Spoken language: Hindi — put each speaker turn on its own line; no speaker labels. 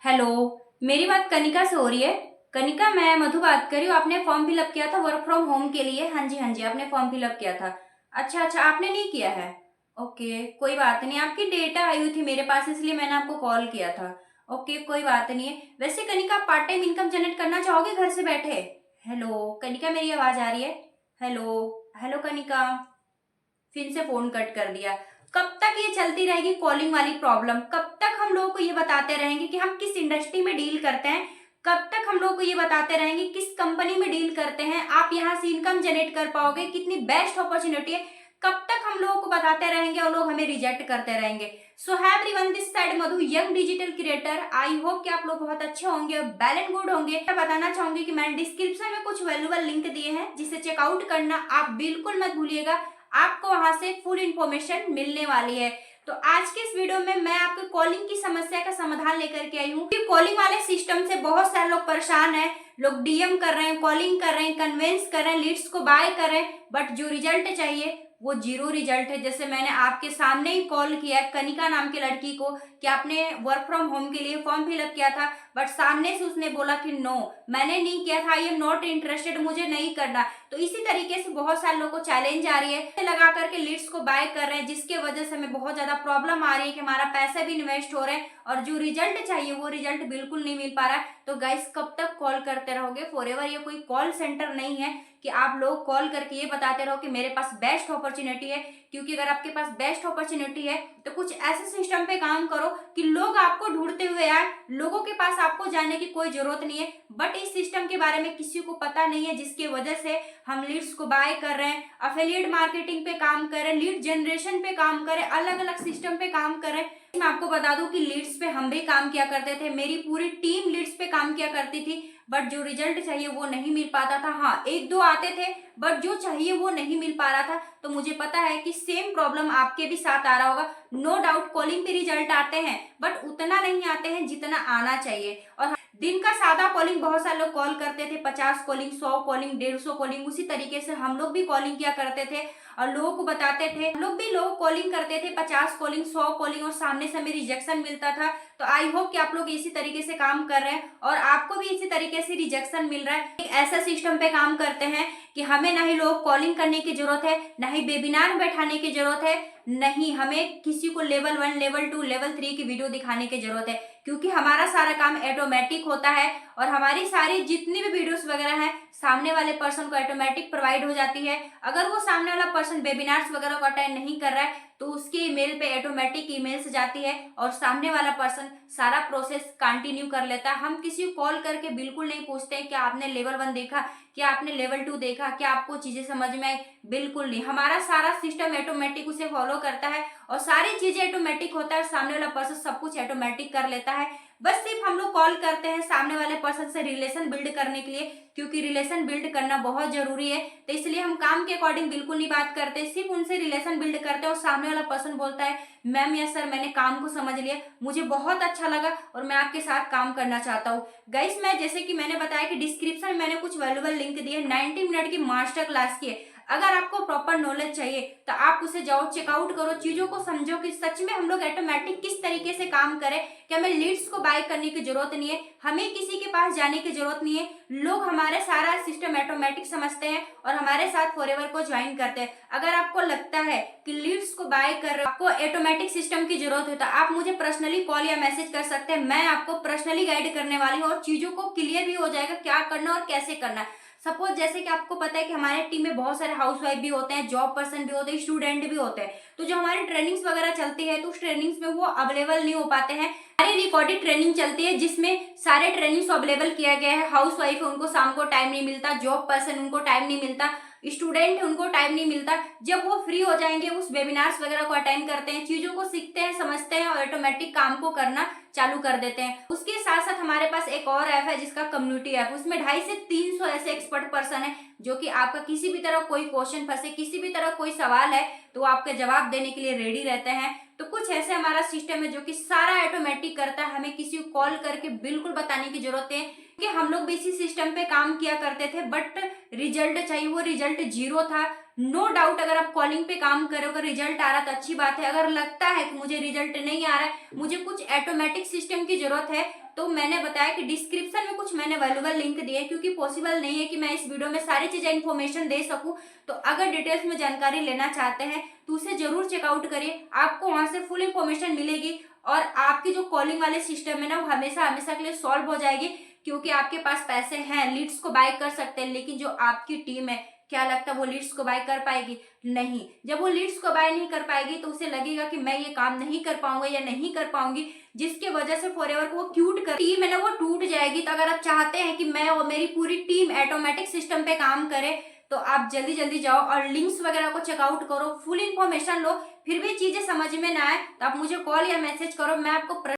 हेलो। मेरी बात कनिका से हो रही है। कनिका, मैं मधु बात कर रही हूँ। आपने फॉर्म फिलअप किया था वर्क फ्रॉम होम के लिए। हाँ जी हाँ जी, आपने फॉर्म फिलअप किया था। अच्छा अच्छा, आपने नहीं किया है। ओके, कोई बात नहीं। आपकी डेटा आई हुई थी मेरे पास, इसलिए मैंने आपको कॉल किया था। ओके, कोई बात नहीं है। वैसे Kanika, part time income generate करना चाहोगे घर से बैठे? हेलो कनिका, मेरी आवाज आ रही है? हेलो। हेलो कनिका, फिर से फोन कट कर दिया। कब तक ये चलती रहेगी कॉलिंग वाली प्रॉब्लम? कब तक हम लोगों को ये बताते रहेंगे कि हम किस इंडस्ट्री में डील करते हैं? कब तक हम लोगों को ये बताते रहेंगे किस कंपनी में डील करते हैं, आप यहाँ से इनकम जनरेट कर पाओगे, कितनी बेस्ट अपॉर्चुनिटी है? कब तक हम लोगों को बताते रहेंगे और लोग हमें रिजेक्ट करते रहेंगे? सो है everyone, this side Madhu, young digital creator. I hope कि आप लोग बहुत अच्छे होंगे और वेल एंड गुड होंगे। मैं बताना चाहूंगी कि मैंने डिस्क्रिप्शन में कुछ वैल्यूएबल लिंक दिए हैं, जिसे चेकआउट करना आप बिल्कुल मत भूलिएगा। आपको वहां से फुल इंफॉर्मेशन मिलने वाली है। तो आज के इस वीडियो में मैं आपको कॉलिंग की समस्या का समाधान लेकर के आई हूँ कि कॉलिंग वाले सिस्टम से बहुत सारे लोग परेशान हैं। लोग डीएम कर रहे हैं, कॉलिंग कर रहे हैं, कन्वेंस कर रहे हैं, लीड्स को बाय कर रहे हैं, बट जो रिजल्ट चाहिए वो जीरो रिजल्ट है। जैसे मैंने आपके सामने ही कॉल किया है कनिका नाम की लड़की को कि आपने वर्क फ्रॉम होम के लिए फॉर्म फिलअप किया था, बट सामने से उसने बोला कि नो, मैंने नहीं किया था, आई एम नॉट इंटरेस्टेड, मुझे नहीं करना। तो इसी तरीके से बहुत सारे लोगों को चैलेंज आ रही है, लगा करके लीड्स को बाय कर रहे हैं, जिसके वजह से हमें बहुत ज्यादा प्रॉब्लम आ रही है कि हमारा पैसा भी इन्वेस्ट हो रहा है और जो रिजल्ट चाहिए वो रिजल्ट बिल्कुल नहीं मिल पा रहा है। तो गाइस, कब तक कॉल करते रहोगे? फॉरएवर ये कोई कॉल सेंटर नहीं है कि आप लोग कॉल करके ये बताते रहो कि मेरे पास बेस्ट अपॉर्चुनिटी है। क्योंकि अगर आपके पास बेस्ट अपॉर्चुनिटी है तो कुछ ऐसे सिस्टम पे काम करो कि लोग आपको ढूंढते हुए आए, लोगों के पास आपको जाने की कोई जरूरत नहीं है। बट इस सिस्टम के बारे में किसी को पता नहीं है, जिसकी वजह से हम लीड्स को बाय कर रहे हैं, अफिलिएट मार्केटिंग पे काम कर रहे हैं, लीड जनरेशन पे काम कर रहे हैं, अलग अलग सिस्टम पे काम कर रहे हैं। मैं आपको बता दूं कि लीड्स पे हम भी काम किया करते थे, मेरी पूरी टीम लीड्स पे काम किया करती थी, बट जो रिजल्ट चाहिए वो नहीं मिल पाता था। हाँ, एक दो आते थे, बट जो चाहिए वो नहीं मिल पा रहा था। तो मुझे पता है कि सेम प्रॉब्लम आपके भी साथ आ रहा होगा। नो डाउट कॉलिंग पे रिजल्ट आते हैं, बट उतना नहीं आते हैं जितना आना चाहिए। और दिन का सादा कॉलिंग बहुत सारे लोग कॉल करते थे, 50 कॉलिंग, 100 कॉलिंग, 150 कॉलिंग, उसी तरीके से हम लोग भी कॉलिंग किया करते थे और लोगों को बताते थे। हम लोग भी लोग कॉलिंग करते थे, 50 कॉलिंग, 100 कॉलिंग, और सामने से हमें रिजेक्शन मिलता था। तो आई होप कि आप लोग इसी तरीके से काम कर रहे हैं और आपको भी इसी तरीके से रिजेक्शन मिल रहा है। एक ऐसा सिस्टम पे काम करते हैं कि हमें ना ही लोग कॉलिंग करने की जरूरत है, ना ही वेबिनार बैठाने की जरूरत है, नहीं हमें किसी को लेवल 1, लेवल 2, लेवल 3 की वीडियो दिखाने की जरूरत है। क्योंकि हमारा सारा काम ऑटोमेटिक होता है और हमारी सारी जितनी भी वीडियोस वगैरह हैं सामने वाले पर्सन को ऑटोमेटिक प्रोवाइड हो जाती है। अगर वो सामने वाला पर्सन वेबिनार्स वगैरह को अटेंड नहीं कर रहा है तो उसके ईमेल पे ऑटोमेटिक ईमेल्स जाती है और सामने वाला पर्सन सारा प्रोसेस कंटिन्यू कर लेता है। हम किसी को कॉल करके बिल्कुल नहीं पूछते हैं कि आपने लेवल 1 देखा, क्या आपने लेवल 2 देखा, क्या आपको चीजें समझ में आई, बिल्कुल नहीं। हमारा सारा सिस्टम ऑटोमेटिक उसे फॉलो करता है और सारी चीजें ऑटोमेटिक होता है, सामने वाला पर्सन सब कुछ ऑटोमेटिक कर लेता है। बस सिर्फ हम लोग कॉल करते हैं सामने वाले पर्सन से रिलेशन बिल्ड करने के लिए, क्योंकि रिलेशन बिल्ड करना बहुत जरूरी है। तो इसलिए हम काम के अकॉर्डिंग बिल्कुल नहीं बात करते, सिर्फ उनसे रिलेशन बिल्ड करते हैं और सामने वाला पर्सन बोलता है मैम या सर मैंने काम को समझ लिया, मुझे बहुत अच्छा लगा और मैं आपके साथ काम करना चाहता हूँ। गाइस, मैं जैसे कि मैंने बताया कि डिस्क्रिप्शन में मैंने कुछ वैल्यूएबल लिंक दिए, 90 मिनट की मास्टर क्लास की है। अगर आपको प्रॉपर नॉलेज चाहिए तो आप उसे जाओ, चेकआउट करो, चीजों को समझो कि सच में हम लोग ऑटोमेटिक किस तरीके से काम करें कि हमें लीड्स को बाय करने की जरूरत नहीं है, हमें किसी के पास जाने की जरूरत नहीं है। लोग हमारे सारा सिस्टम ऑटोमेटिक समझते हैं और हमारे साथ फॉरएवर को ज्वाइन करते हैं। अगर आपको लगता है कि लीड्स को बाय कर आपको ऑटोमेटिक सिस्टम की जरूरत है तो आप मुझे पर्सनली कॉल या मैसेज कर सकते हैं, मैं आपको पर्सनली गाइड करने वाली हूँ और चीजों को क्लियर भी हो जाएगा क्या करना और कैसे करना। सपोज जैसे कि आपको पता है कि हमारे टीम में बहुत सारे हाउसवाइफ भी होते हैं, जॉब पर्सन भी होते हैं, स्टूडेंट भी होते हैं। तो जो हमारी ट्रेनिंग्स वगैरह चलती है तो उस ट्रेनिंग्स में वो अवेलेबल नहीं हो पाते हैं। हमारी रिकॉर्डेड ट्रेनिंग चलती है जिसमें सारे ट्रेनिंग्स अवेलेबल किया गया है। हाउस वाइफ है उनको शाम को टाइम नहीं मिलता, जॉब पर्सन उनको टाइम नहीं मिलता, स्टूडेंट है उनको टाइम नहीं मिलता। जब वो फ्री हो जाएंगे उस वेबिनार्स वगैरह को अटेंड करते हैं, चीजों को सीखते हैं, समझते हैं और ऑटोमेटिक काम को करना चालू कर देते हैं। उसके साथ साथ हमारे पास एक और ऐप है जिसका कम्युनिटी ऐप, उसमें 250 से 300 ऐसे एक्सपर्ट पर्सन है जो कि आपका किसी भी तरह कोई क्वेश्चन फंसे, किसी भी तरह कोई सवाल है तो आपके जवाब देने के लिए रेडी रहते हैं। तो कुछ ऐसे हमारा सिस्टम है जो कि सारा ऑटोमेटिक करता है, हमें किसी को कॉल करके बिल्कुल बताने की जरूरत है कि हम लोग भी इसी सिस्टम पे काम किया करते थे, बट रिजल्ट चाहिए वो रिजल्ट जीरो था। नो डाउट अगर आप कॉलिंग पे काम करो, अगर रिजल्ट आ रहा है तो अच्छी बात है। अगर लगता है कि मुझे रिजल्ट नहीं आ रहा है, मुझे कुछ ऑटोमेटिक सिस्टम की जरूरत है, तो मैंने बताया कि डिस्क्रिप्शन में कुछ मैंने वैल्यूएबल लिंक दिए, क्योंकि पॉसिबल नहीं है कि मैं इस वीडियो में सारी चीजें इन्फॉर्मेशन दे सकूं। तो अगर डिटेल्स में जानकारी लेना चाहते हैं तो उसे जरूर चेकआउट करिए, आपको वहां से फुल इंफॉर्मेशन मिलेगी और आपकी जो कॉलिंग वाले सिस्टम है ना, वो हमेशा हमेशा के लिए सॉल्व हो जाएगी। क्योंकि आपके पास पैसे हैं, लीड्स को बाय कर सकते हैं, लेकिन जो आपकी टीम है, क्या लगता है वो लीड्स को बाय कर पाएगी? नहीं। जब वो लीड्स को बाय नहीं कर पाएगी तो उसे लगेगा कि मैं ये काम नहीं कर पाऊंगा या नहीं कर पाऊंगी, जिसके वजह से फॉरएवर को वो क्यूट कर टीम है ना, वो टूट जाएगी। तो अगर आप चाहते हैं कि मैं और मेरी पूरी टीम ऑटोमेटिक सिस्टम पे काम करे, तो आप जल्दी जल्दी जाओ और लिंक्स वगैरह को चेकआउट करो, फुल इन्फॉर्मेशन लो। फिर भी चीजें समझ में ना आए तो आप मुझे कॉल या मैसेज करो, मैं आपको